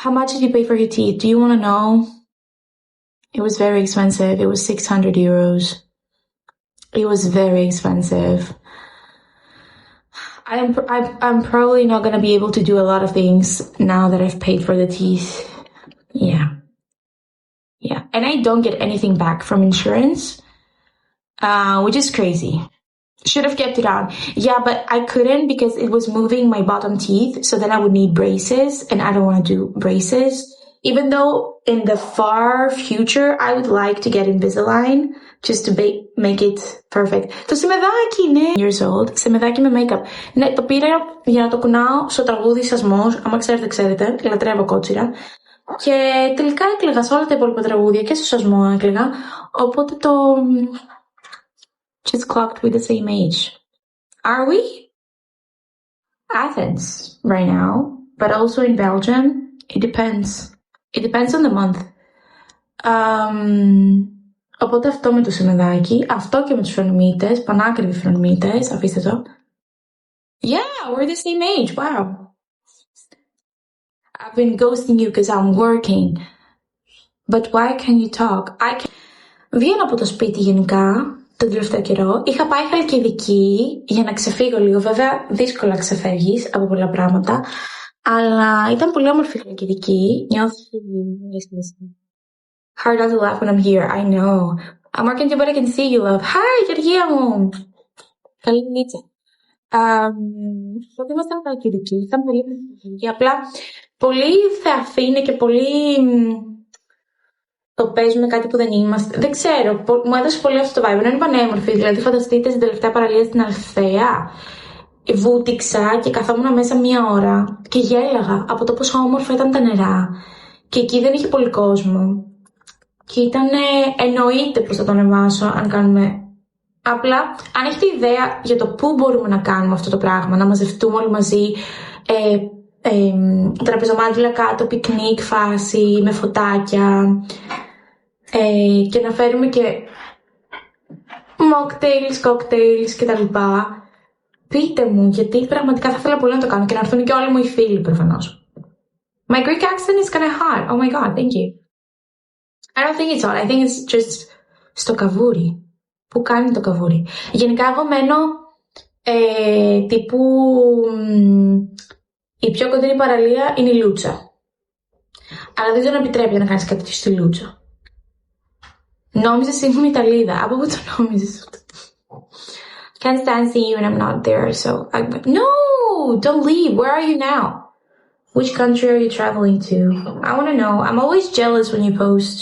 How much did you pay for your teeth? Do you want to know? It was very expensive. It was 600 euros. It was very expensive. I'm probably not going to be able to do a lot of things now that I've paid for the teeth. Yeah. And I don't get anything back from insurance, which is crazy. Should have kept it on. Yeah, but I couldn't because it was moving my bottom teeth. So then I would need braces, and I don't want to do braces. Even though in the far future, I would like to get Invisalign just to make it perfect. Το σεμεδάκι, ναι. Years old. Σεμεδάκι με make-up. Ναι, το πήρα για να το κουνάω στο τραγούδι Σασμός. Άμα ξέρετε, λατρεύω Κότσιρα. Και τελικά έκλαιγα σε όλα τα υπόλοιπα τραγούδια και στο Σασμό έκλαιγα. Οπότε το... Just clocked with the same age. Are we? Athens right now, but also in Belgium. It depends. It depends on the month. Οπότε αυτό με το σεμεδάκι, αυτό και με τους φρονιμίτες, πανάκριβοι φρονιμίτες, αφήστε το. Yeah, we're the same age, wow. I've been ghosting you because I'm working. But why can you talk? Βγαίνω από το σπίτι γενικά, τον τελευταίο καιρό. Είχα πάει Χαλκιδική για να ξεφύγω λίγο. Βέβαια, δύσκολα ξεφεύγεις από πολλά πράγματα. Αλλά ήταν πολύ όμορφη η Χαλκιδική. Νιώθω hard not to laugh when I'm here. I know. I'm working too, but I can see you, love. Hi, Γεωργία μου. Καλή νύχτα. Τότε ήμασταν Χαλκιδική. Ήταν πολύ Χαλκιδική. Απλά πολύ θεαθή είναι και πολύ... Το παίζουμε κάτι που δεν είμαστε. Δεν ξέρω. Μου έδωσε πολύ αυτό το vibe. Είναι πανέμορφη. Δηλαδή, φανταστείτε στην τελευταία παραλία στην Αλθέα. Βούτυξα και καθόμουν μέσα μία ώρα και γέλαγα από το πόσο όμορφα ήταν τα νερά. Και εκεί δεν είχε πολύ κόσμο. Και ήταν εννοείται πως θα το ανεβάσω αν κάνουμε. Απλά, αν έχετε ιδέα για το πού μπορούμε να κάνουμε αυτό το πράγμα, να μαζευτούμε όλοι μαζί, τραπεζομάντιλα κάτω, πικνίκ φάση, με φωτάκια, και να φέρουμε και mocktails, cocktails κτλ. Πείτε μου, γιατί πραγματικά θα ήθελα πολύ να το κάνω και να έρθουν και όλοι μου οι φίλοι προφανώς. My Greek accent is kind of hot. Oh my god, thank you. I don't think it's hot. I think it's just στο καβούρι. Πού κάνει το καβούρι. Γενικά εγώ μένω τύπου η πιο κοντινή παραλία είναι η Λούτσα. Αλλά δεν τον επιτρέπει να κάνεις κάτι στη Λούτσα. Νόμιζες ήμουν Ιταλίδα. Από πού το νόμιζες? Can't stand seeing you when I'm not there, so No! Don't leave! Where are you now? Which country are you traveling to? I want to know. I'm always jealous when you post.